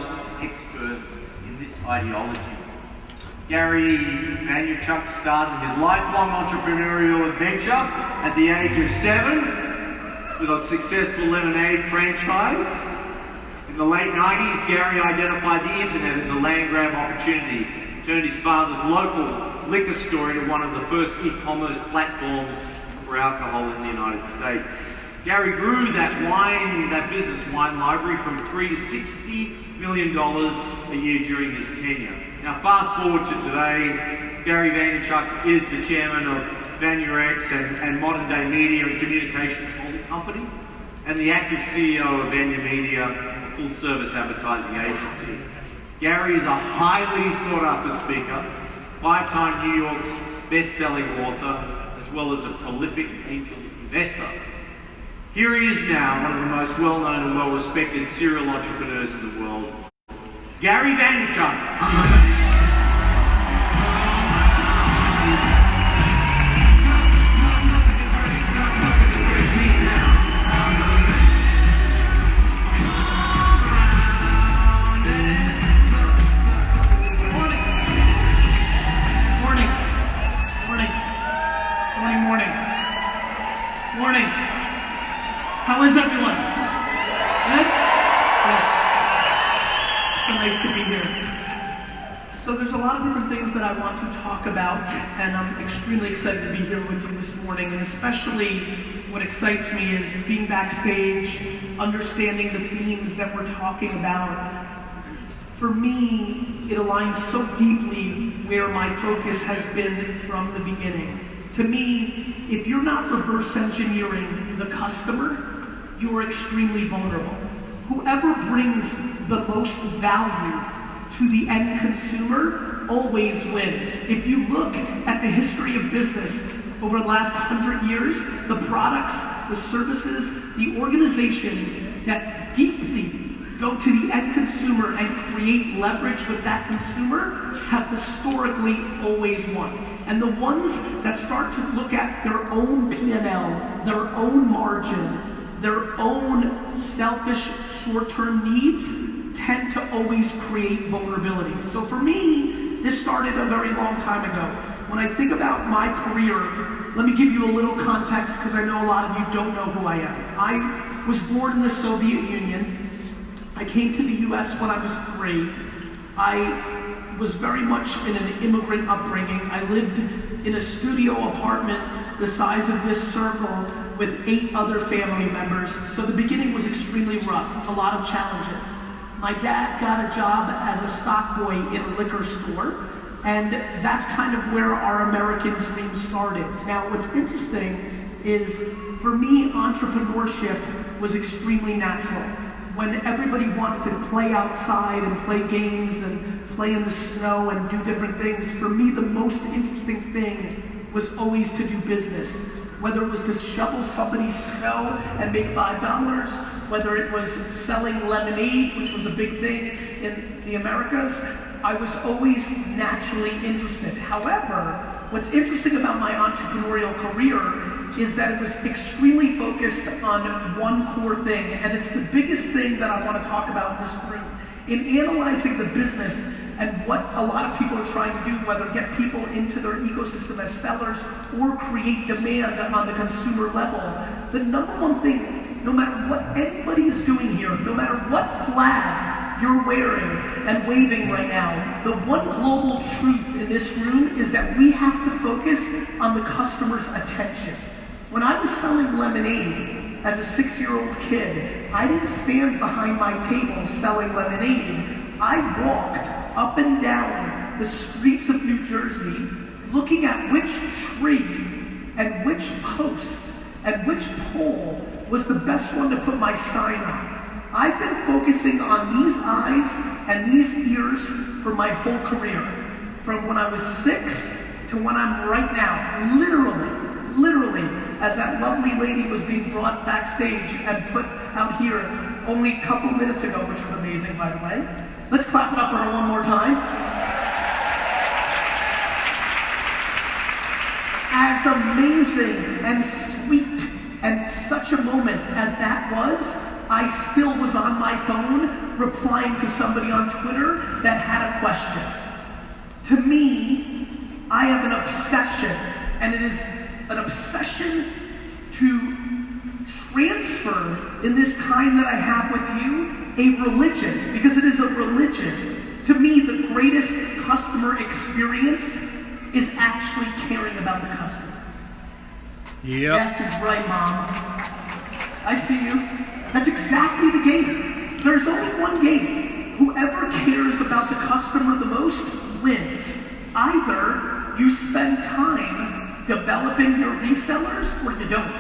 foremost experts in this ideology. Gary Vaynerchuk started his lifelong entrepreneurial adventure at the age of 7 with a successful lemonade franchise. In the late 90s, Gary identified the internet as a land grab opportunity, turned his father's local liquor store into one of the first e-commerce platforms for alcohol in the United States. Gary grew that business wine library from $3 to $60 million a year during his tenure. Now fast forward to today, Gary Vaynerchuk is the chairman of Vaynerchuk and modern day media and communications holding company, and the active CEO of Vayner Media, a full service advertising agency. Gary is a highly sought after speaker, 5-time New York best-selling author, as well as a prolific angel investor. Here he is now, one of the most well-known and well-respected serial entrepreneurs in the world, Gary Vaynerchuk. Morning. How is everyone? Good? Good. So nice to be here. So there's a lot of different things that I want to talk about, and I'm extremely excited to be here with you this morning, and especially what excites me is being backstage, understanding the themes that we're talking about. For me, it aligns so deeply where my focus has been from the beginning. To me, if you're not reverse engineering the customer, you are extremely vulnerable. Whoever brings the most value to the end consumer always wins. If you look at the history of business over the last 100 years, the products, the services, the organizations that deeply go to the end consumer and create leverage with that consumer have historically always won. And the ones that start to look at their own P&L, their own margin, their own selfish short-term needs tend to always create vulnerability. So for me, this started a very long time ago. When I think about my career, let me give you a little context because I know a lot of you don't know who I am. I was born in the Soviet Union. I came to the US when I was 3. I was very much in an immigrant upbringing. I lived in a studio apartment the size of this circle with 8 other family members. So the beginning was extremely rough, a lot of challenges. My dad got a job as a stock boy in a liquor store, and that's kind of where our American dream started. Now what's interesting is, for me, entrepreneurship was extremely natural. When everybody wanted to play outside and play games and play in the snow and do different things, for me the most interesting thing was always to do business. Whether it was to shovel somebody's snow and make $5, whether it was selling lemonade, which was a big thing in the Americas, I was always naturally interested. However, what's interesting about my entrepreneurial career is that it was extremely focused on one core thing, and it's the biggest thing that I want to talk about in this room. In analyzing the business and what a lot of people are trying to do, whether get people into their ecosystem as sellers or create demand on the consumer level, the number one thing, no matter what anybody is doing here, no matter what flag you're wearing and waving right now, the one global truth in this room is that we have to focus on the customer's attention. When I was selling lemonade as a 6-year-old kid, I didn't stand behind my table selling lemonade. I walked up and down the streets of New Jersey looking at which tree and which post and which pole was the best one to put my sign on. I've been focusing on these eyes and these ears for my whole career. From when I was 6 to when I'm right now, literally, as that lovely lady was being brought backstage and put out here only a couple minutes ago, which was amazing, by the way. Let's clap it up for her one more time. As amazing and sweet and such a moment as that was, I still was on my phone replying to somebody on Twitter that had a question. To me, I have an obsession, and it is an obsession to transfer in this time that I have with you a religion, because it is a religion. To me, the greatest customer experience is actually caring about the customer. Yep. Yes is right, Mom. I see you. That's exactly the game. There's only one game. Whoever cares about the customer the most wins. Either you spend time developing your resellers or you don't.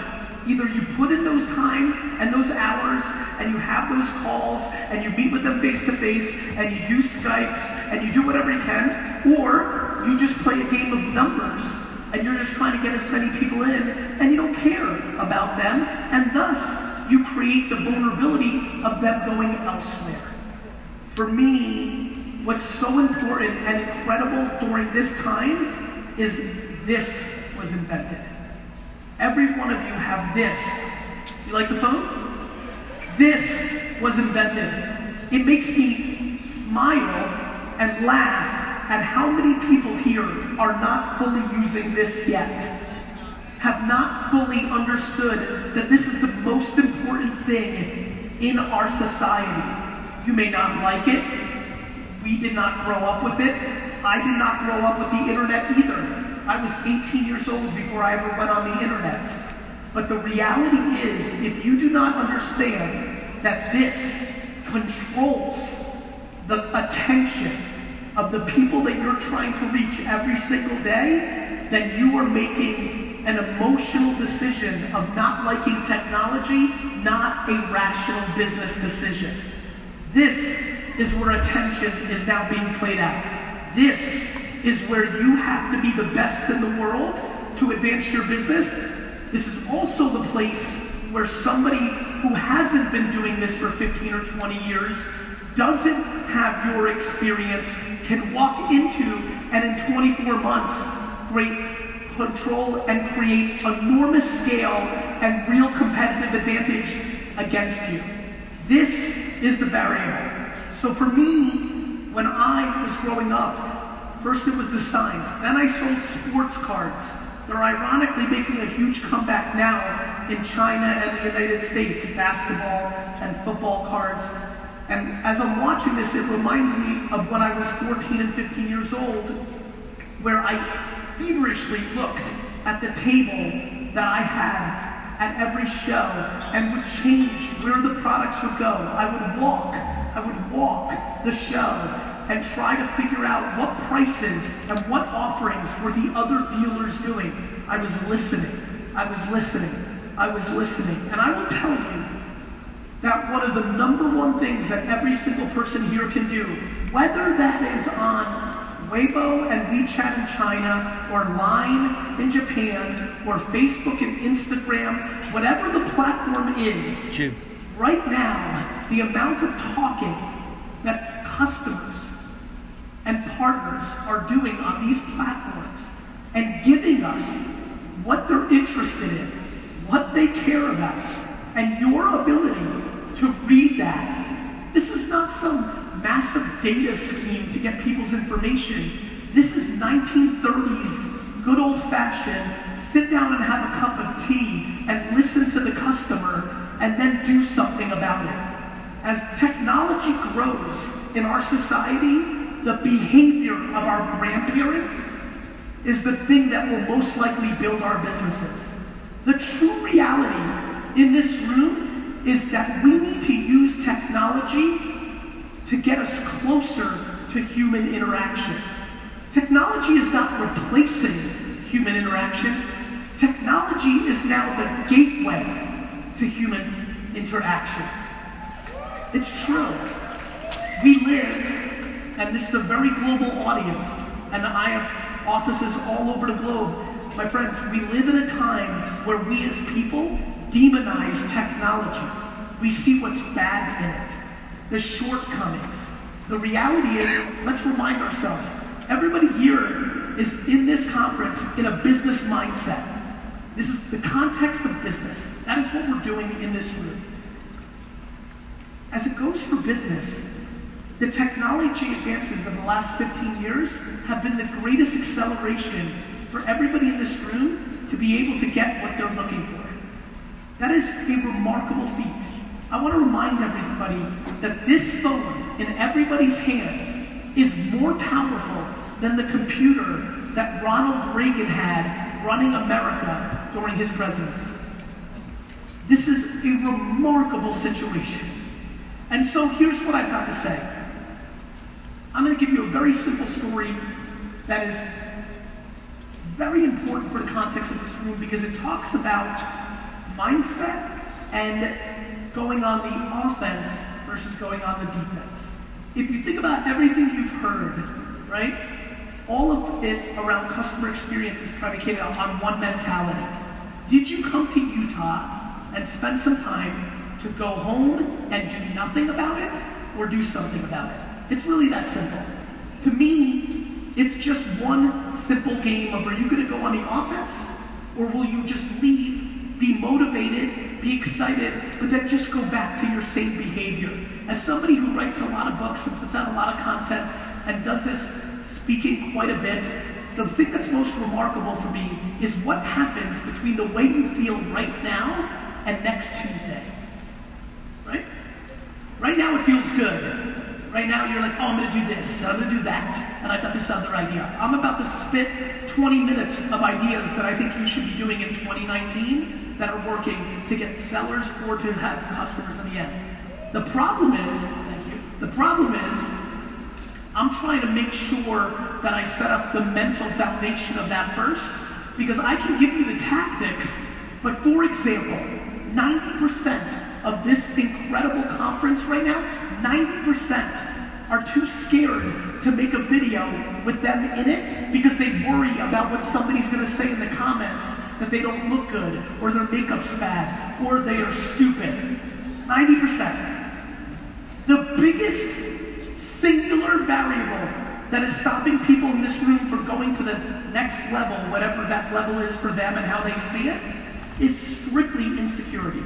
Either you put in those time and those hours and you have those calls and you meet with them face to face and you do Skypes and you do whatever you can, or you just play a game of numbers and you're just trying to get as many people in and you don't care about them, and thus you create the vulnerability of them going elsewhere. For me, what's so important and incredible during this time is this was invented. Every one of you have this. You like the phone? This was invented. It makes me smile and laugh at how many people here are not fully using this yet, have not fully understood that this is the most important thing in our society. You may not like it. We did not grow up with it. I did not grow up with the internet either. I was 18 years old before I ever went on the internet. But the reality is, if you do not understand that this controls the attention of the people that you're trying to reach every single day, then you are making an emotional decision of not liking technology, not a rational business decision. This is where attention is now being played out. This is where you have to be the best in the world to advance your business. This is also the place where somebody who hasn't been doing this for 15 or 20 years, doesn't have your experience, can walk into and in 24 months create control and create enormous scale and real competitive advantage against you. This is the variable. So for me, when I was growing up, first it was the signs, then I sold sports cards. They're ironically making a huge comeback now in China and the United States, basketball and football cards. And as I'm watching this, it reminds me of when I was 14 and 15 years old, where I feverishly looked at the table that I had at every show and would change where the products would go. I would walk the show and try to figure out what prices and what offerings were the other dealers doing. I was listening. And I will tell you that one of the number one things that every single person here can do, whether that is on Weibo and WeChat in China, or Line in Japan, or Facebook and Instagram, whatever the platform is, right now, the amount of talking that customers and partners are doing on these platforms and giving us what they're interested in, what they care about, and your ability to read that. This is not some massive data scheme to get people's information. This is 1930s, good old-fashioned, sit down and have a cup of tea and listen to the customer and then do something about it. As technology grows in our society, the behavior of our grandparents is the thing that will most likely build our businesses. The true reality in this room is that we need to use technology to get us closer to human interaction. Technology is not replacing human interaction. Technology is now the gateway to human interaction. It's true. We live, and this is a very global audience, and I have offices all over the globe. My friends, we live in a time where we as people demonize technology. We see what's bad in it, the shortcomings. The reality is, let's remind ourselves, everybody here is in this conference in a business mindset. This is the context of business. That is what we're doing in this room. as it goes for business, the technology advances of the last 15 years have been the greatest acceleration for everybody in this room to be able to get what they're looking for. That is a remarkable feat. I want to remind everybody that this phone in everybody's hands is more powerful than the computer that Ronald Reagan had running America during his presidency. This is a remarkable situation. And so here's what I've got to say. I'm going to give you a very simple story that is very important for the context of this room because it talks about mindset and going on the offense versus going on the defense. If you think about everything you've heard, right? All of it around customer experience is predicated on one mentality. Did you come to Utah and spend some time to go home and do nothing about it or do something about it? It's really that simple. To me, it's just one simple game of are you going to go on the offense or will you just leave, be motivated, be excited, but then just go back to your same behavior. As somebody who writes a lot of books and puts out a lot of content and does this speaking quite a bit, the thing that's most remarkable for me is what happens between the way you feel right now and next Tuesday, right? Right now it feels good. Right now you're like, oh, I'm gonna do this, I'm gonna do that, and I've got this other idea. I'm about to spit 20 minutes of ideas that I think you should be doing in 2019 that are working to get sellers or to have customers in the end. The problem is, I'm trying to make sure that I set up the mental foundation of that first, because I can give you the tactics, but for example, 90% of this incredible conference right now, 90% are too scared to make a video with them in it because they worry about what somebody's going to say in the comments, that they don't look good, or their makeup's bad, or they are stupid. 90%. The biggest singular variable that is stopping people in this room from going to the next level, whatever that level is for them and how they see it, is strictly insecurity.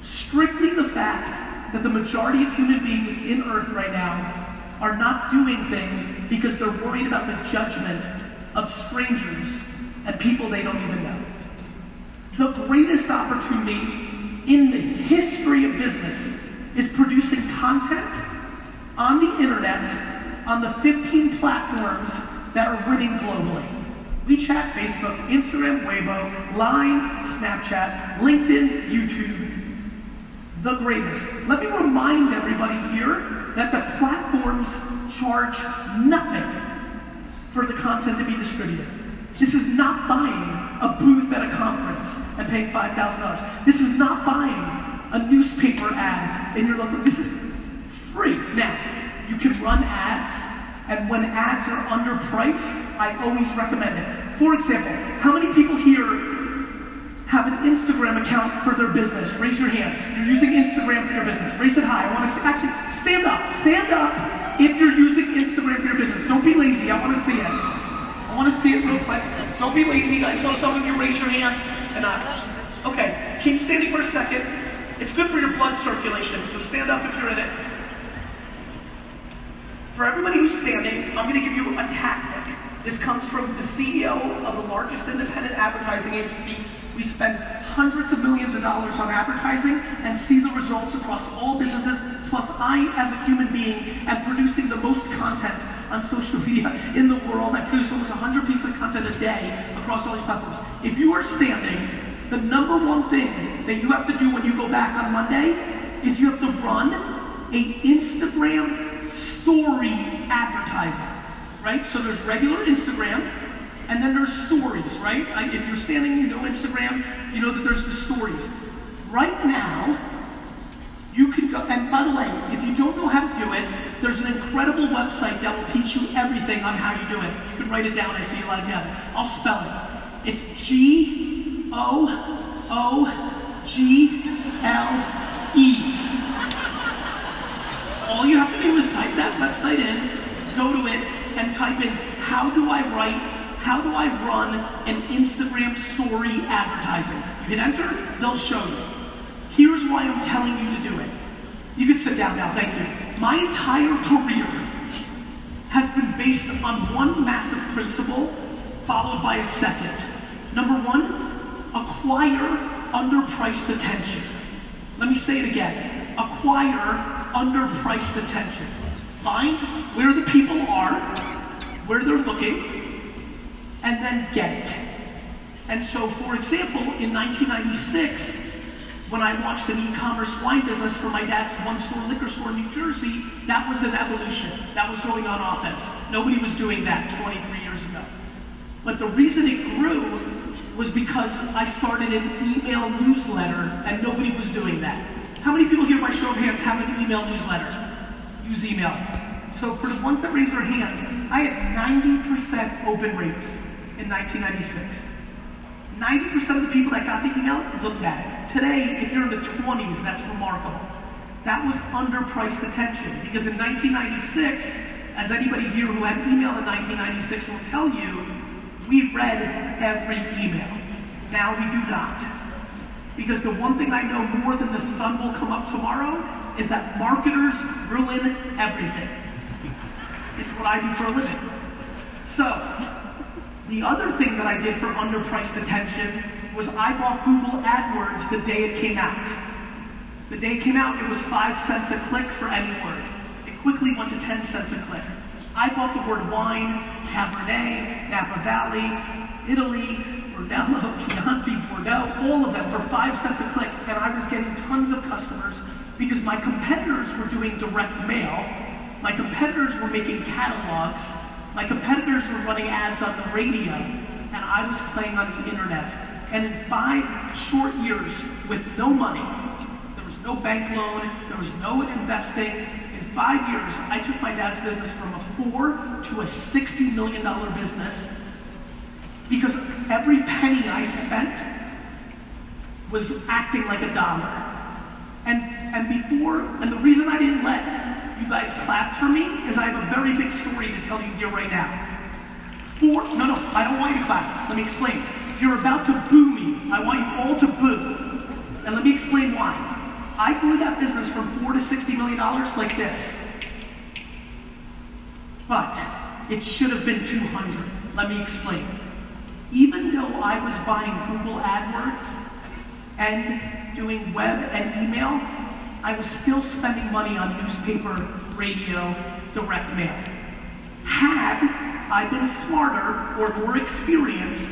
Strictly the fact that the majority of human beings in Earth right now are not doing things because they're worried about the judgment of strangers and people they don't even know. The greatest opportunity in the history of business is producing content on the internet on the 15 platforms that are winning globally. WeChat, Facebook, Instagram, Weibo, Line, Snapchat, LinkedIn, YouTube. The greatest. Let me remind everybody here that the platforms charge nothing for the content to be distributed. This is not buying a booth at a conference and paying $5,000. This is not buying a newspaper ad in your local. This is free. Now, you can run ads, and when ads are underpriced, I always recommend it. For example, how many people here have an Instagram account for their business? Raise your hands. You're using Instagram for your business. Raise it high. I want to see. Actually, stand up. Stand up if you're using Instagram for your business. Don't be lazy. I want to see it. I want to see it real quick. Don't be lazy. I saw some of you raise your hand. Okay, keep standing for a second. It's good for your blood circulation, so stand up if you're in it. For everybody who's standing, I'm going to give you a tactic. This comes from the CEO of the largest independent advertising agency. We spend hundreds of millions of dollars on advertising and see the results across all businesses. Plus, I, as a human being, am producing the most content on social media in the world. I produce almost 100 pieces of content a day across all these platforms. If you are standing, the number one thing that you have to do when you go back on Monday is you have to run an Instagram story advertising. Right? So there's regular Instagram, and then there's stories, right? If you're standing, you know Instagram, you know that there's the stories. Right now, you can go, and by the way, if you don't know how to do it, there's an incredible website that will teach you everything on how you do it. You can write it down, I see a lot of you have it. I'll spell it. It's G-O-O-G-L-E. All you have to do is type that website in, go to it, and type in, how do I run an Instagram story advertising? You hit enter, they'll show you. Here's why I'm telling you to do it. You can sit down now, thank you. My entire career has been based on one massive principle, followed by a second. Number one, acquire underpriced attention. Let me say it again. Acquire underpriced attention. Find where the people are, where they're looking, and then get it. And so, for example, in 1996, when I launched an e-commerce wine business for my dad's one-store liquor store in New Jersey, that was an evolution. That was going on offense. Nobody was doing that 23 years ago. But the reason it grew was because I started an email newsletter and nobody was doing that. How many people here by show of hands have an email newsletter? Use email. So for the ones that raise their hand, I had 90% open rates in 1996. 90% of the people that got the email looked at it. Today, if you're in the 20s, that's remarkable. That was underpriced attention, because in 1996, as anybody here who had email in 1996 will tell you, we read every email. Now we do not. Because the one thing I know more than the sun will come up tomorrow is that marketers ruin everything. It's what I do for a living. So, the other thing that I did for underpriced attention was I bought Google Adwords the day it came out. The day it came out, it was 5 cents a click for any word. It quickly went to 10 cents a click. I bought the word wine, Cabernet, Napa Valley, Italy, Brunello, Chianti, Bordeaux, all of them for 5 cents a click, and I was getting tons of customers because my competitors were doing direct mail, my competitors were making catalogs, my competitors were running ads on the radio, and I was playing on the internet. And in 5 short years, with no money, there was no bank loan, there was no investing, in 5 years, I took my dad's business from a $4 to a $60 million business because every penny I spent was acting like a dollar. And the reason I didn't let you guys clap for me is I have a very big story to tell you here right now. No, I don't want you to clap. Let me explain. You're about to boo me. I want you all to boo. And let me explain why. I grew that business from $4 to $60 million like this. But it should have been 200. Let me explain. Even though I was buying Google AdWords and doing web and email, I was still spending money on newspaper, radio, direct mail. Had I been smarter or more experienced,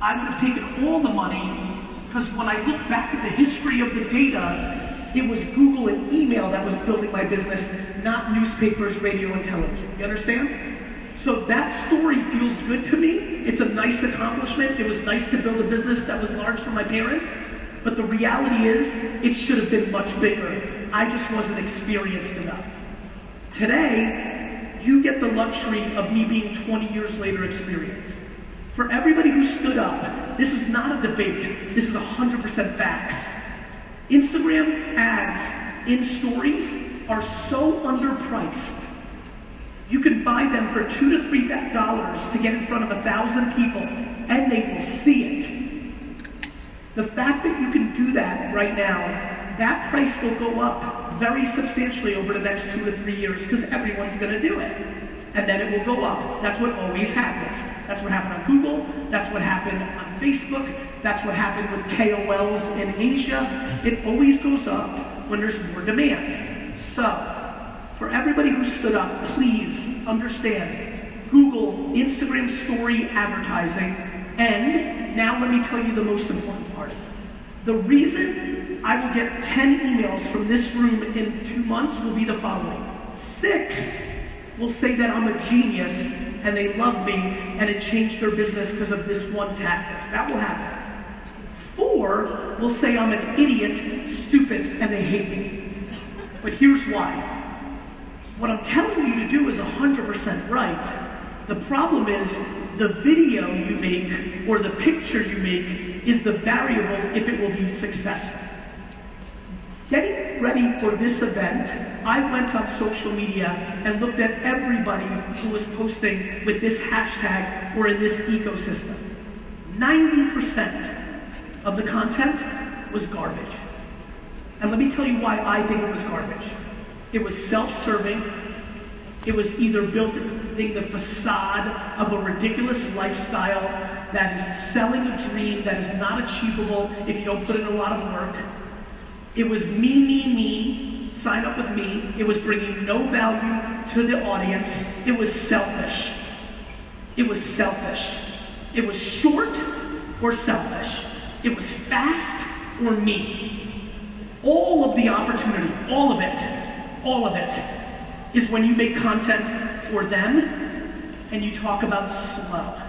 I would have taken all the money, because when I look back at the history of the data, it was Google and email that was building my business, not newspapers, radio, and television. You understand? So that story feels good to me. It's a nice accomplishment. It was nice to build a business that was large for my parents. But the reality is, it should have been much bigger. I just wasn't experienced enough. Today, you get the luxury of me being 20 years later experience. For everybody who stood up, this is not a debate. This is 100% facts. Instagram ads in stories are so underpriced. You can buy them for $2 to $3 to get in front of 1,000 people, and they will see it. The fact that you can do that right now, that price will go up very substantially over the next 2 to 3 years because everyone's going to do it. And then it will go up. That's what always happens. That's what happened on Google. That's what happened on Facebook. That's what happened with KOLs in Asia. It always goes up when there's more demand. So, for everybody who stood up, please understand Google, Instagram story advertising, and now let me tell you the most important part. The reason I will get 10 emails from this room in 2 months will be the following. 6 will say that I'm a genius and they love me and it changed their business because of this one tactic. That will happen. 4 will say I'm an idiot, stupid, and they hate me. But here's why. What I'm telling you to do is 100% right. The problem is the video you make or the picture you make is the variable if it will be successful. Getting ready for this event, I went on social media and looked at everybody who was posting with this hashtag or in this ecosystem. 90% of the content was garbage. And let me tell you why I think it was garbage. It was self-serving. It was either building the facade of a ridiculous lifestyle that is selling a dream that is not achievable if you don't put in a lot of work. It was me, sign up with me. It was bringing no value to the audience. It was selfish. It was selfish. It was short or selfish. It was fast or me. All of the opportunity, all of it, is when you make content for them and you talk about slow.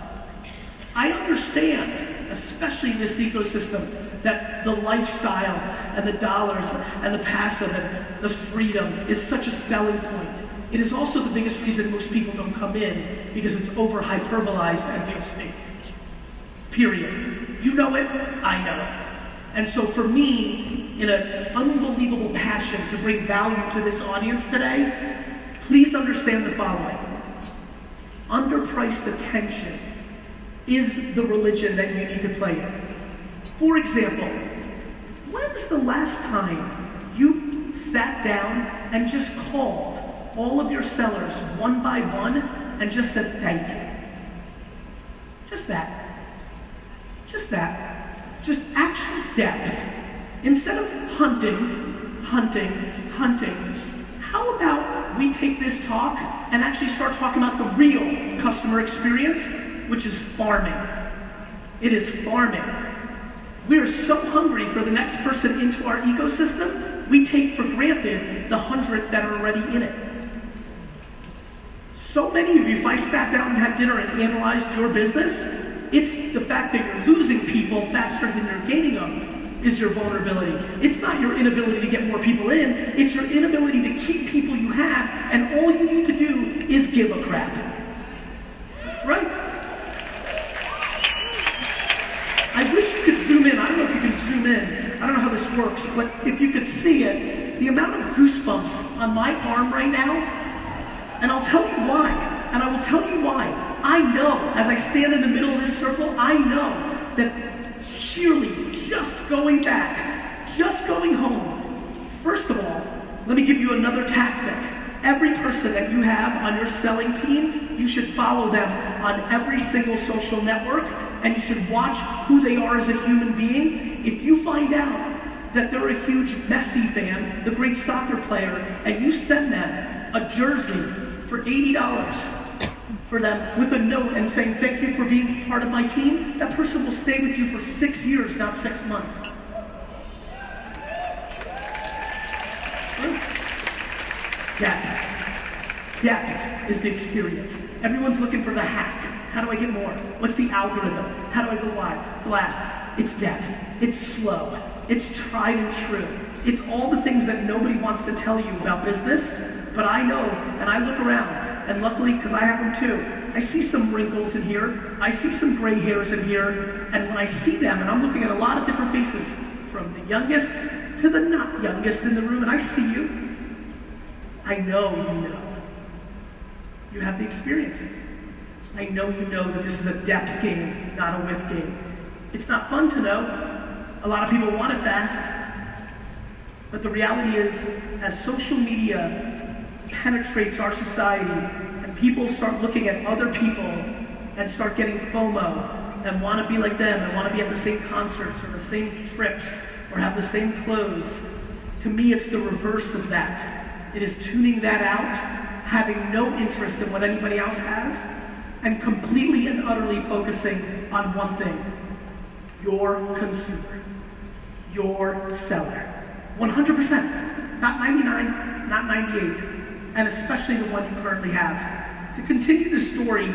I understand, especially in this ecosystem, that the lifestyle and the dollars and the passive and the freedom is such a selling point. It is also the biggest reason most people don't come in, because it's over hyperbolized and feels fake. Period. You know it, I know it. And so for me, in an unbelievable passion to bring value to this audience today, please understand the following. Underpriced attention is the religion that you need to play in. For example, when's the last time you sat down and just called all of your sellers one by one and just said thank you? Just that. Just actual depth. Instead of hunting, how about we take this talk and actually start talking about the real customer experience, which is farming. It is farming. We are so hungry for the next person into our ecosystem, we take for granted the 100 that are already in it. So many of you, if I sat down and had dinner and analyzed your business, it's the fact that you're losing people faster than you're gaining them is your vulnerability. It's not your inability to get more people in, it's your inability to keep people you have, and all you need to do is give a crap. That's right. I wish you could zoom in. I don't know if you can zoom in. I don't know how this works, but if you could see it, the amount of goosebumps on my arm right now, and I'll tell you why. And I will tell you why. I know, as I stand in the middle of this circle, I know that sheerly just going back, just going home, first of all, let me give you another tactic. Every person that you have on your selling team, you should follow them on every single social network, and you should watch who they are as a human being. If you find out that they're a huge Messi fan, the great soccer player, and you send them a jersey for $80 for them with a note and saying, thank you for being part of my team, that person will stay with you for 6 years, not 6 months. Depth is the experience. Everyone's looking for the hack. How do I get more? What's the algorithm? How do I go wide? Blast. It's depth. It's slow. It's tried and true. It's all the things that nobody wants to tell you about business, but I know, and I look around, and luckily, because I have them too, I see some wrinkles in here, I see some gray hairs in here, and when I see them, and I'm looking at a lot of different faces, from the youngest to the not youngest in the room, and I see you, I know you know. You have the experience. I know you know that this is a depth game, not a width game. It's not fun to know. A lot of people want it fast. But the reality is, as social media penetrates our society and people start looking at other people and start getting FOMO and want to be like them and want to be at the same concerts or the same trips or have the same clothes, to me it's the reverse of that. It is tuning that out, having no interest in what anybody else has, and completely and utterly focusing on one thing: your consumer, your seller. 100%, not 99, not 98, and especially the one you currently have. To continue the story,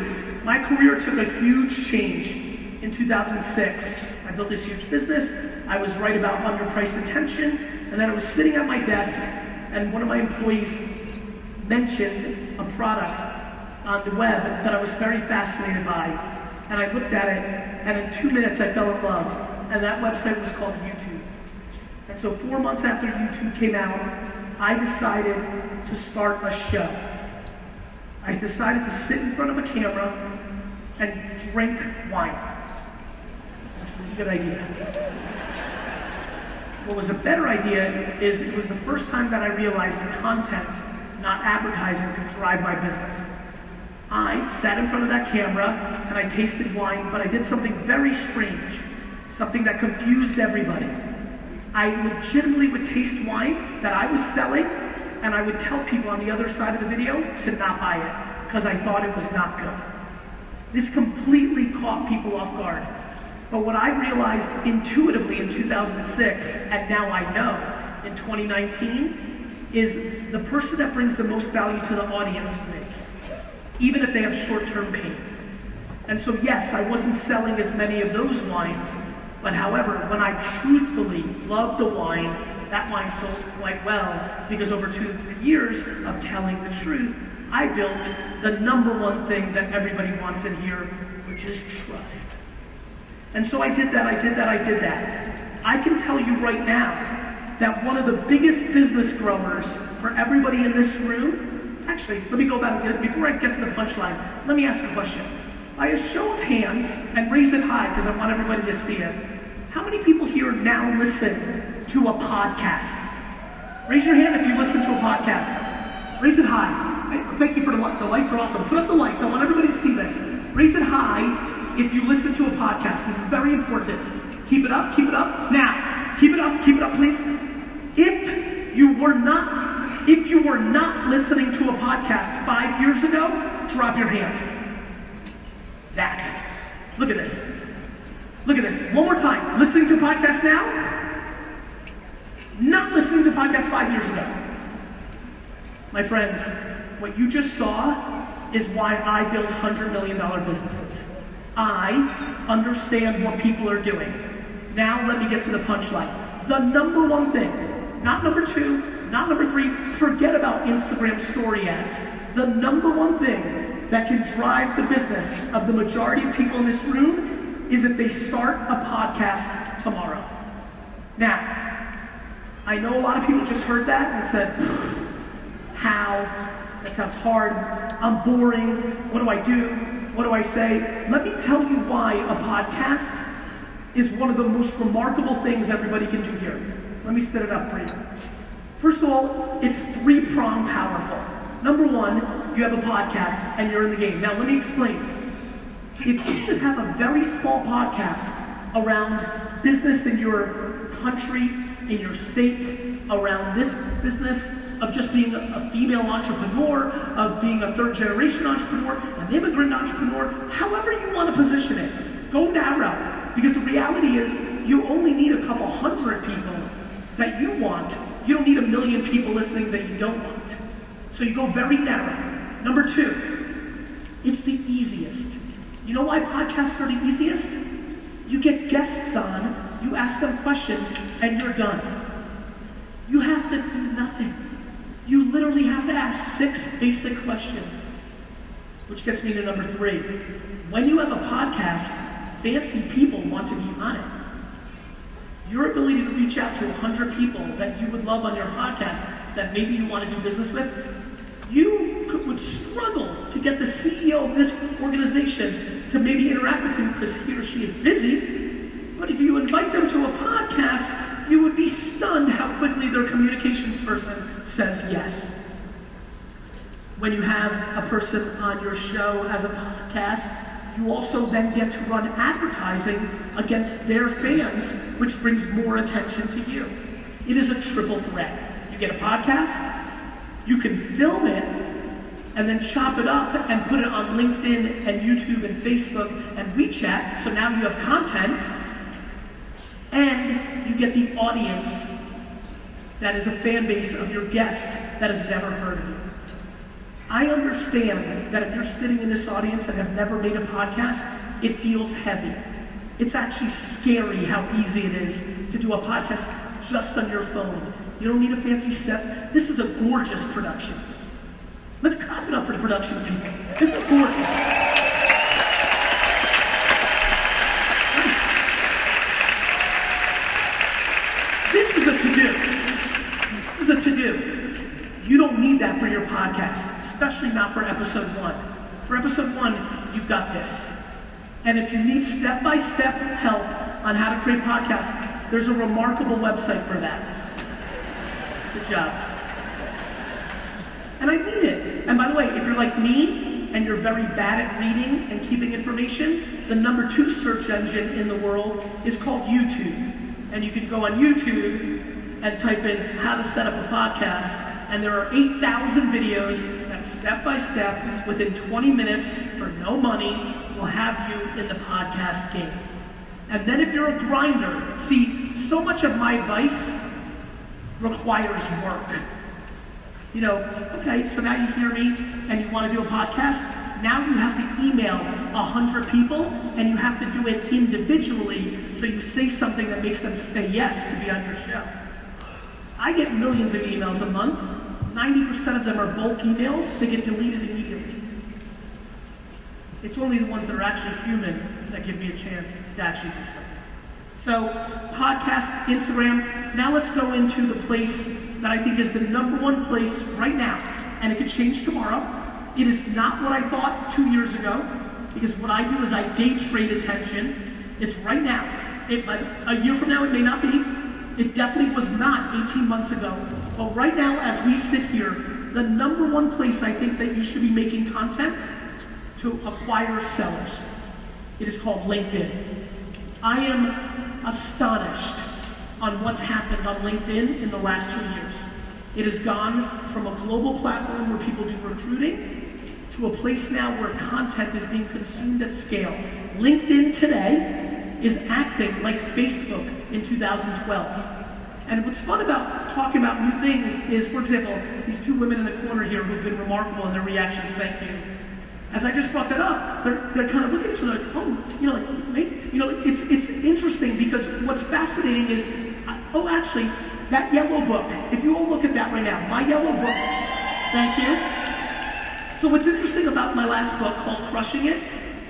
my career took a huge change in 2006. I built this huge business. I was right about underpriced attention, and then I was sitting at my desk, and one of my employees mentioned a product on the web that I was very fascinated by. And I looked at it, and in 2 minutes I fell in love. And that website was called YouTube. And so 4 months after YouTube came out, I decided to start a show. I decided to sit in front of a camera and drink wine, which was a good idea. what was a better idea is it was the first time that I realized content, not advertising, could drive my business. I sat in front of that camera and I tasted wine, but I did something very strange, something that confused everybody. I legitimately would taste wine that I was selling, and I would tell people on the other side of the video to not buy it, because I thought it was not good. This completely caught people off guard. But what I realized intuitively in 2006, and now I know in 2019, is the person that brings the most value to the audience wins, even if they have short-term pain. And so yes, I wasn't selling as many of those wines, but however, when I truthfully loved the wine, that wine sold quite well, because over 2 to 3 years of telling the truth, I built the number one thing that everybody wants in here, which is trust. And so I did that. I can tell you right now that one of the biggest business growers for everybody in this room, actually, let me go back and before I get to the punchline, let me ask a question. By a show of hands, and raise it high because I want everybody to see it, how many people here now listen to a podcast? Raise your hand if you listen to a podcast. Raise it high. Thank you for the lights are awesome. Put up the lights. I want everybody to see this. Raise it high if you listen to a podcast. This is very important. Keep it up. Now, keep it up, please. If you were not listening to a podcast 5 years ago, drop your hand. Look at this. One more time. Listening to a podcast now? Not listening to podcasts 5 years ago. My friends, what you just saw is why I build $100 million businesses. I understand what people are doing. Now let me get to the punchline. The number one thing, not number two, not number three, forget about Instagram story ads. The number one thing that can drive the business of the majority of people in this room is if they start a podcast tomorrow. Now, I know a lot of people just heard that and said, how? That sounds hard. I'm boring. What do I do? What do I say? Let me tell you why a podcast is one of the most remarkable things everybody can do here. Let me set it up for you. First of all, it's three-pronged powerful. Number one, you have a podcast and you're in the game. Now let me explain. If you just have a very small podcast around business in your country, in your state, around this business of just being a female entrepreneur, of being a third-generation entrepreneur, an immigrant entrepreneur, however you want to position it, go narrow. Because the reality is, you only need a couple hundred people that you want. You don't need 1 million people listening that you don't want. So you go very narrow. Number two, it's the easiest. You know why podcasts are the easiest? You get guests on, you ask them questions, and you're done. You have to do nothing. You literally have to ask 6 basic questions. Which gets me to number 3. When you have a podcast, fancy people want to be on it. Your ability to reach out to 100 people that you would love on your podcast that maybe you want to do business with, you would struggle to get the CEO of this organization to maybe interact with you because he or she is busy. But if you invite them to a podcast, you would be stunned how quickly their communications person says yes. When you have a person on your show as a podcast, you also then get to run advertising against their fans, which brings more attention to you. It is a triple threat. You get a podcast, you can film it, and then chop it up and put it on LinkedIn and YouTube and Facebook and WeChat, so now you have content, and you get the audience that is a fan base of your guest that has never heard of you. I understand that if you're sitting in this audience and have never made a podcast, it feels heavy. It's actually scary how easy it is to do a podcast just on your phone. You don't need a fancy set. This is a gorgeous production. Let's clap it up for the production people. This is gorgeous. This is a to-do. This is a to-do. You don't need that for your podcast, especially not for episode 1. For episode 1, you've got this. And if you need step-by-step help on how to create podcasts, There's a remarkable website for that. Good job. And I mean it. And by the way, if you're like me and you're very bad at reading and keeping information, the number 2 search engine in the world is called YouTube. And you can go on YouTube and type in how to set up a podcast, and there are 8,000 videos that step by step, within 20 minutes, for no money, will have you in the podcast game. And then if you're a grinder, see, so much of my advice requires work. You know, okay, so now you hear me and you want to do a podcast. Now you have to email 100 people, and you have to do it individually, so you say something that makes them say yes to be on your show. I get millions of emails a month. 90% of them are bulk emails. They get deleted immediately. It's only the ones that are actually human that give me a chance to actually do something. So, podcast, Instagram. Now let's go into the place that I think is the number 1 place right now, and it could change tomorrow. It is not what I thought 2 years ago, because what I do is I day trade attention. It's right now. A year from now, it may not be. It definitely was not 18 months ago. But right now, as we sit here, the number 1 place I think that you should be making content to acquire sellers, it is called LinkedIn. I am astonished on what's happened on LinkedIn in the last 2 years. It has gone from a global platform where people do recruiting to a place now where content is being consumed at scale. LinkedIn today is acting like Facebook in 2012. And what's fun about talking about new things is, for example, these 2 women in the corner here who've been remarkable in their reactions, thank you. As I just brought that up, they're kind of looking at each other like, oh, it's interesting, because what's fascinating is, actually, that yellow book, if you all look at that right now, my yellow book, thank you. So what's interesting about my last book called Crushing It,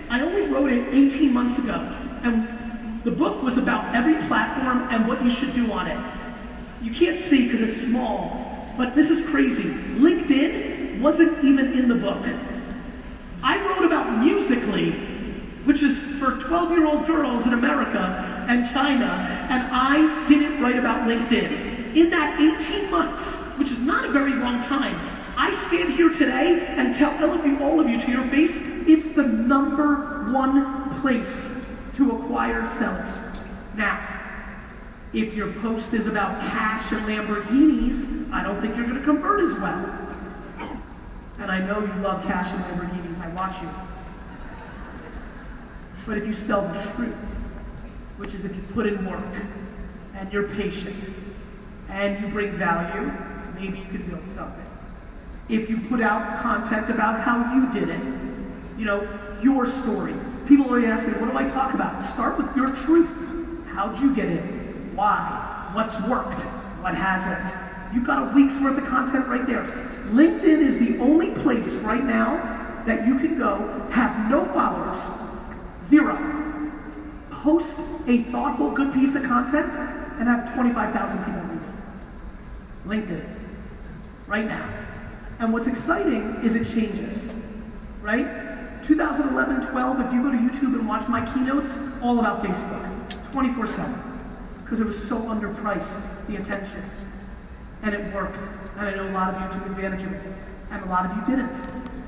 I only wrote it 18 months ago, and the book was about every platform and what you should do on it. You can't see because it's small, but this is crazy. LinkedIn wasn't even in the book. I wrote about Musical.ly, which is for 12-year-old girls in America and China, and I didn't write about LinkedIn. In that 18 months, which is not a very long time, I stand here today and tell all of you to your face, it's the number 1 place to acquire sellers. Now, if your post is about cash and Lamborghinis, I don't think you're going to convert as well. And I know you love cash and Lamborghinis, I watch you. But if you sell the truth, which is if you put in work, and you're patient, and you bring value, maybe you can build something. If you put out content about how you did it, your story. People always ask me, what do I talk about? Start with your truth. How'd you get in? Why? What's worked? What hasn't? You've got a week's worth of content right there. LinkedIn is the only place right now that you can go, have no followers, 0. Post a thoughtful, good piece of content, and have 25,000 people read it. LinkedIn. Right now. And what's exciting is it changes, right? 2011, 12, if you go to YouTube and watch my keynotes, all about Facebook, 24/7, because it was so underpriced, the attention. And it worked, and I know a lot of you took advantage of it, and a lot of you didn't,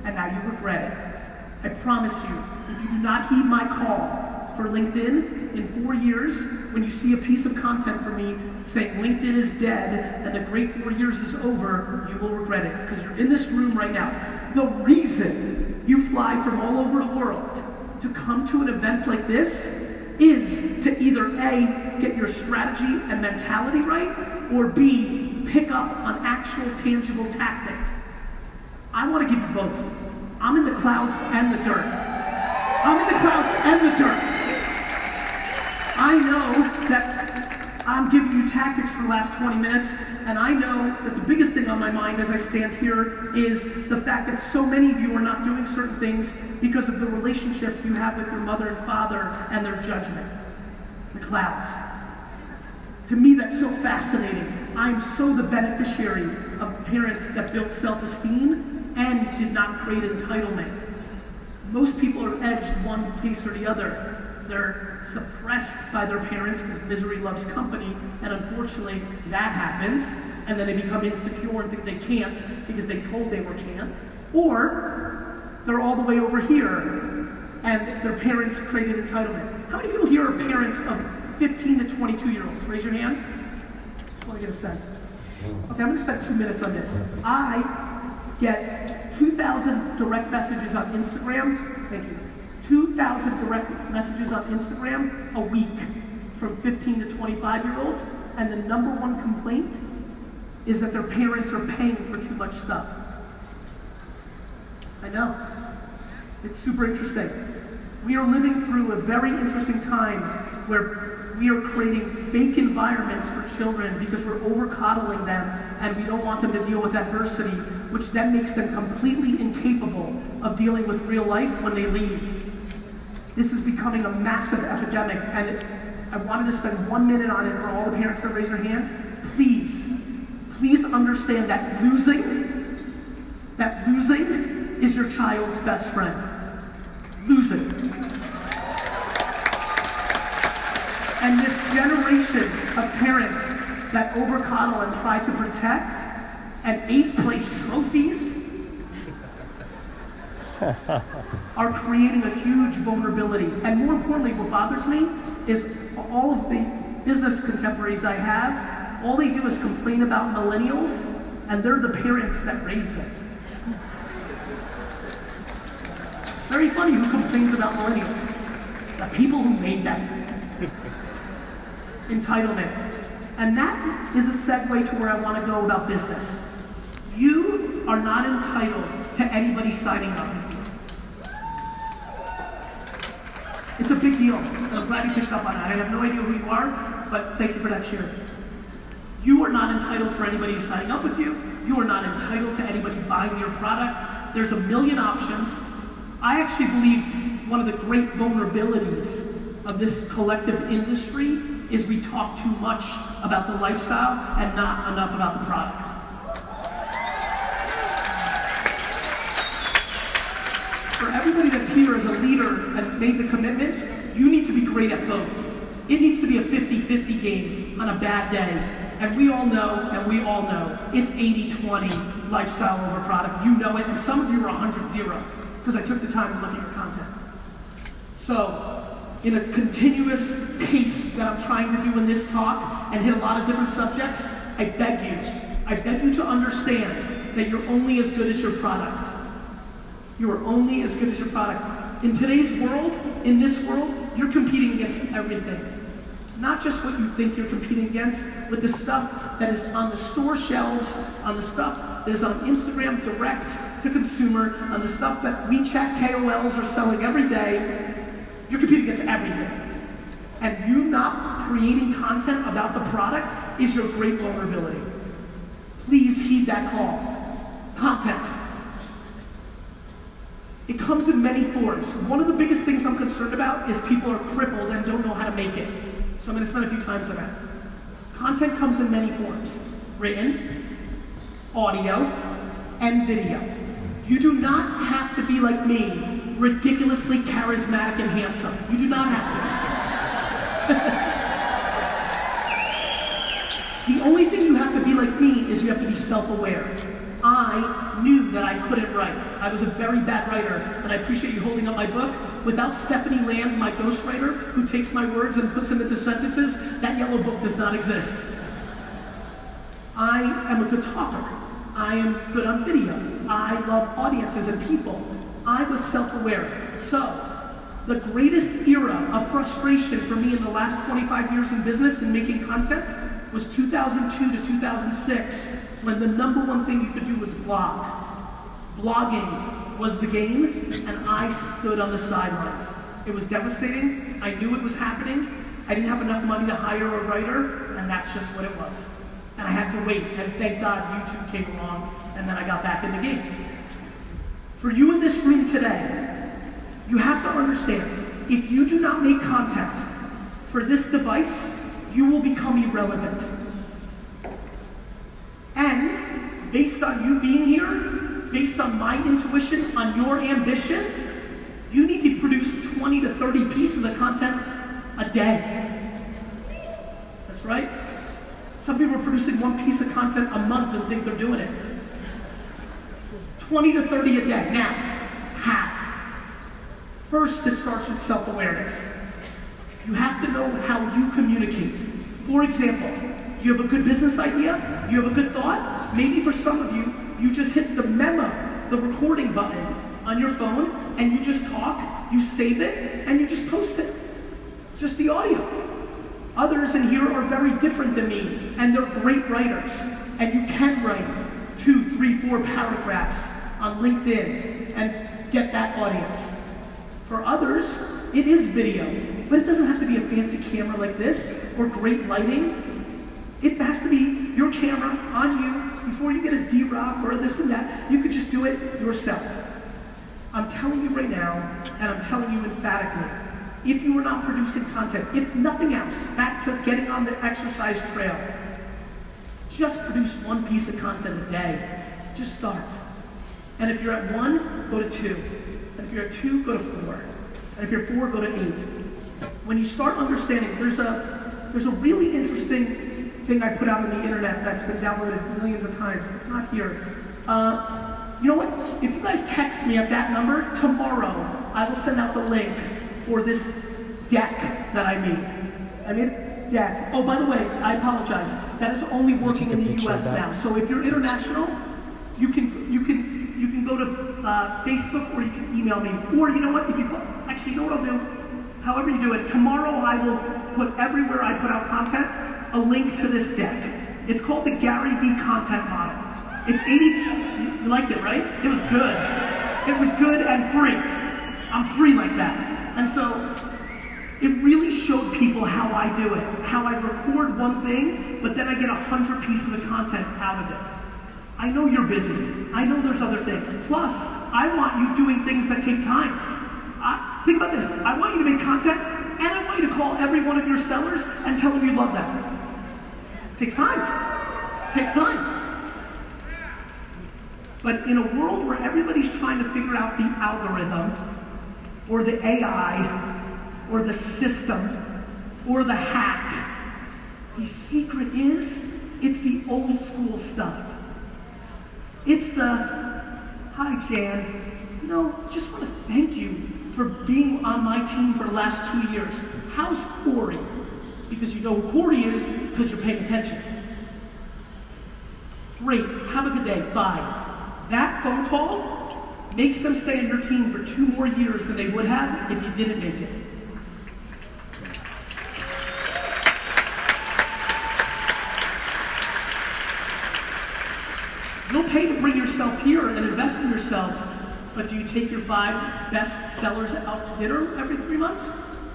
and now you regret it. I promise you, if you do not heed my call for LinkedIn, in 4 years, when you see a piece of content from me saying LinkedIn is dead and the great 4 years is over, you will regret it, because you're in this room right now. The reason you fly from all over the world to come to an event like this is to either A, get your strategy and mentality right, or B, pick up on actual tangible tactics. I want to give you both. I'm in the clouds and the dirt. I'm in the clouds and the dirt. I know that I'm giving you tactics for the last 20 minutes, and I know that the biggest thing on my mind as I stand here is the fact that so many of you are not doing certain things because of the relationship you have with your mother and father and their judgment. The clouds. To me, that's so fascinating. I'm so the beneficiary of parents that built self-esteem and did not create entitlement. Most people are edged one place or the other. They're suppressed by their parents because misery loves company, and unfortunately that happens, and then they become insecure and think they can't because they told they can't. Or they're all the way over here, and their parents created entitlement. How many people here are parents of 15 to 22-year-olds? Raise your hand. Just want to get a sense. Okay, I'm going to spend 2 minutes on this. I get 2,000 direct messages on Instagram. Thank you. 2,000 direct messages on Instagram a week from 15 to 25-year-olds, and the number one complaint is that their parents are paying for too much stuff. I know. It's super interesting. We are living through a very interesting time where we are creating fake environments for children because we're over-coddling them and we don't want them to deal with adversity, which then makes them completely incapable of dealing with real life when they leave. This is becoming a massive epidemic, and I wanted to spend 1 minute on it for all the parents that raise their hands. Please understand that losing is your child's best friend. Losing. And this generation of parents that over-coddle and try to protect, and 8th place trophies, are creating a huge vulnerability. And more importantly, what bothers me is all of the business contemporaries I have, all they do is complain about millennials, and they're the parents that raised them. Very funny who complains about millennials. The people who made them. Entitlement. And that is a segue to where I want to go about business. You are not entitled to anybody signing up with you. It's a big deal. I'm glad you picked up on that. I have no idea who you are, but thank you for that share. You are not entitled for anybody signing up with you. You are not entitled to anybody buying your product. There's a million options. I actually believe one of the great vulnerabilities of this collective industry is we talk too much about the lifestyle and not enough about the product. For everybody that's here as a leader and made the commitment, you need to be great at both. It needs to be a 50-50 game on a bad day. And we all know, it's 80-20 lifestyle over product. You know it, and some of you are 100-0, because I took the time to look at your content. So, in a continuous pace that I'm trying to do in this talk and hit a lot of different subjects, I beg you to understand that you're only as good as your product. You are only as good as your product. In today's world, in this world, you're competing against everything. Not just what you think you're competing against, with the stuff that is on the store shelves, on the stuff that is on Instagram direct to consumer, on the stuff that WeChat KOLs are selling every day. You're competing against everything. And you not creating content about the product is your great vulnerability. Please heed that call. Content. It comes in many forms. One of the biggest things I'm concerned about is people are crippled and don't know how to make it. So I'm going to spend a few times on that. Content comes in many forms. Written, audio, and video. You do not have to be like me, ridiculously charismatic and handsome. You do not have to. The only thing you have to be like me is you have to be self-aware. I knew that I couldn't write. I was a very bad writer, and I appreciate you holding up my book. Without Stephanie Land, my ghostwriter, who takes my words and puts them into sentences, that yellow book does not exist. I am a good talker. I am good on video. I love audiences and people. I was self-aware. So, the greatest era of frustration for me in the last 25 years in business and making content was 2002 to 2006, when the number one thing you could do was blog. Blogging was the game, and I stood on the sidelines. It was devastating. I knew it was happening. I didn't have enough money to hire a writer, and that's just what it was. And I had to wait, and thank God YouTube came along, and then I got back in the game. For you in this room today, you have to understand, if you do not make content for this device, you will become irrelevant. And based on you being here, based on my intuition, on your ambition, You need to produce 20 to 30 pieces of content a day. That's right. Some people are producing one piece of content a month and think they're doing it. 20 to 30 a day. Now, how? First, it starts with self-awareness. You have to know how you communicate. For example, you have a good business idea, you have a good thought, maybe for some of you, you just hit the memo, the recording button on your phone, and you just talk, you save it, and you just post it. Just the audio. Others in here are very different than me, and they're great writers, and you can write 2, 3, 4 paragraphs on LinkedIn and get that audience. For others, it is video, but it doesn't have to be a fancy camera like this or great lighting. It has to be your camera on you before you get a D-Rock or this and that. You could just do it yourself. I'm telling you right now, and I'm telling you emphatically, if you are not producing content, if nothing else, back to getting on the exercise trail, just produce one piece of content a day. Just start. And if you're at 1, go to 2. And if you're at 2, go to 4. And if you're 4, go to 8. When you start understanding, there's a really interesting thing I put out on the internet that's been downloaded millions of times. It's not here. You know what? If you guys text me at that number, tomorrow I will send out the link for this deck that I made. I made a deck. Oh, by the way, I apologize. That is only working in the US now. So if you're international, you can go to Facebook or you can email me. Or you know what? Actually, you know what I'll do? However you do it, tomorrow I will put everywhere I put out content a link to this deck. It's called the Gary V Content Model. It's 80. You liked it, right? It was good. It was good and free. I'm free like that. And so it really showed people how I do it, how I record one thing, but then I get 100 pieces of content out of it. I know you're busy. I know there's other things. Plus, I want you doing things that take time. Think about this. I want you to make content, and I want you to call every one of your sellers and tell them you love them. It takes time. It takes time. But in a world where everybody's trying to figure out the algorithm, or the AI, or the system, or the hack, the secret is, it's the old school stuff. It's the, hi Jan, just want to thank you for being on my team for the last 2 years. How's Corey? Because you know who Corey is because you're paying attention. Great, have a good day, bye. That phone call makes them stay on your team for 2 more years than they would have if you didn't make it. You'll pay to bring yourself here and invest in yourself, but do you take your 5 best sellers out to dinner every 3 months?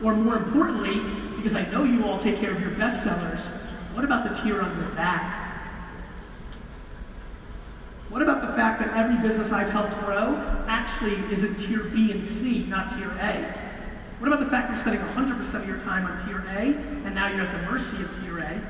Or more importantly, because I know you all take care of your best sellers, what about the tier under that? What about the fact that every business I've helped grow actually is in tier B and C, not tier A? What about the fact you're spending 100% of your time on tier A, and now you're at the mercy of tier A?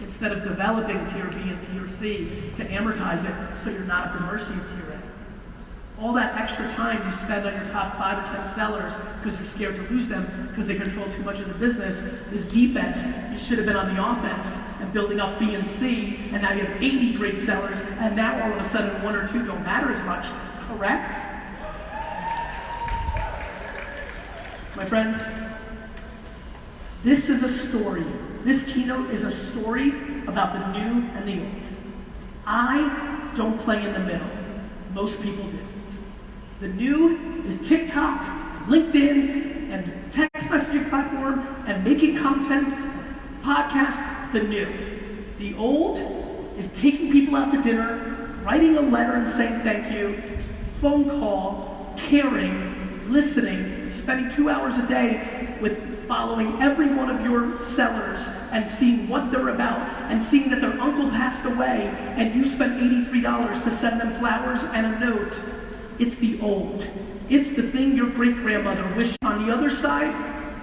Instead of developing tier B and tier C to amortize it so you're not at the mercy of tier A. All that extra time you spend on your top 5 or 10 sellers because you're scared to lose them because they control too much of the business is defense. You should have been on the offense and building up B and C, and now you have 80 great sellers, and now all of a sudden 1 or 2 don't matter as much, correct? My friends, this is a story. This keynote is a story about the new and the old. I don't play in the middle. Most people do. The new is TikTok, LinkedIn, and text messaging platform, and making content, podcast, the new. The old is taking people out to dinner, writing a letter and saying thank you, phone call, caring, listening, spending 2 hours a day with following every one of your sellers and seeing what they're about and seeing that their uncle passed away and you spent $83 to send them flowers and a note. It's the old. It's the thing your great-grandmother wished. On the other side,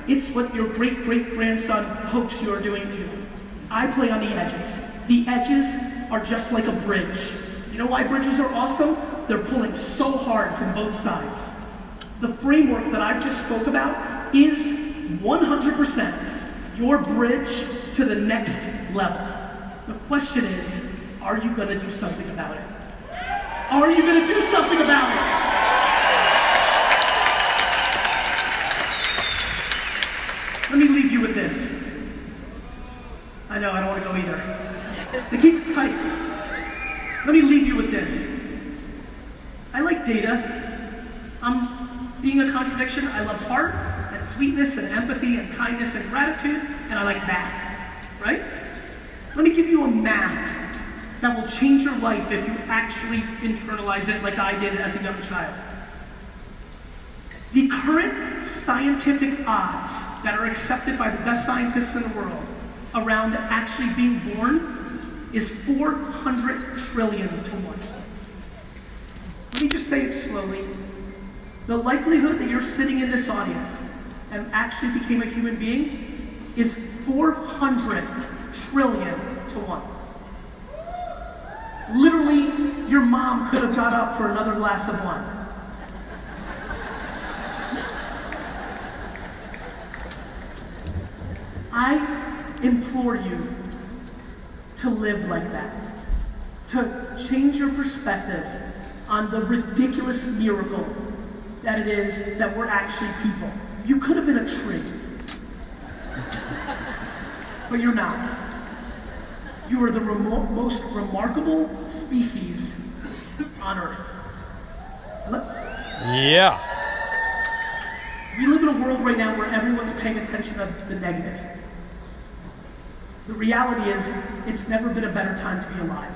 it's what your great-great-grandson hopes you are doing too. I play on the edges. The edges are just like a bridge. You know why bridges are awesome? they're pulling so hard from both sides. The framework that I've just spoke about is 100% your bridge to the next level. The question is, are you going to do something about it? Are you going to do something about it? Let me leave you with this. I know, I don't want to go either. They keep it tight. Let me leave you with this. I like data. I'm being a contradiction. I love heart and sweetness and empathy and kindness and gratitude, and I like math, right? Let me give you a math that will change your life if you actually internalize it like I did as a young child. The current scientific odds that are accepted by the best scientists in the world around actually being born is 400 trillion to 1. Let me just say it slowly. The likelihood that you're sitting in this audience and actually became a human being is 400 trillion to 1. Literally, your mom could have got up for another glass of wine. I implore you to live like that, to change your perspective on the ridiculous miracle that it is that we're actually people. You could have been a tree, but you're not. You are the most remarkable species on Earth. Yeah. We live in a world right now where everyone's paying attention to the negative. The reality is, it's never been a better time to be alive.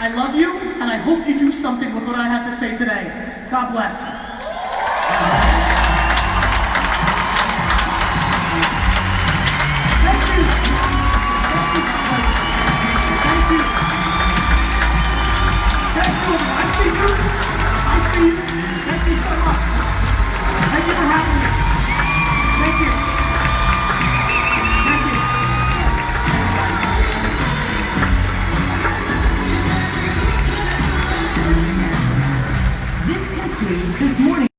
I love you, and I hope you do something with what I have to say today. God bless. Thank you. Thank you. Thank you. I see you. I see you. Thank you so much. Thank you for having me.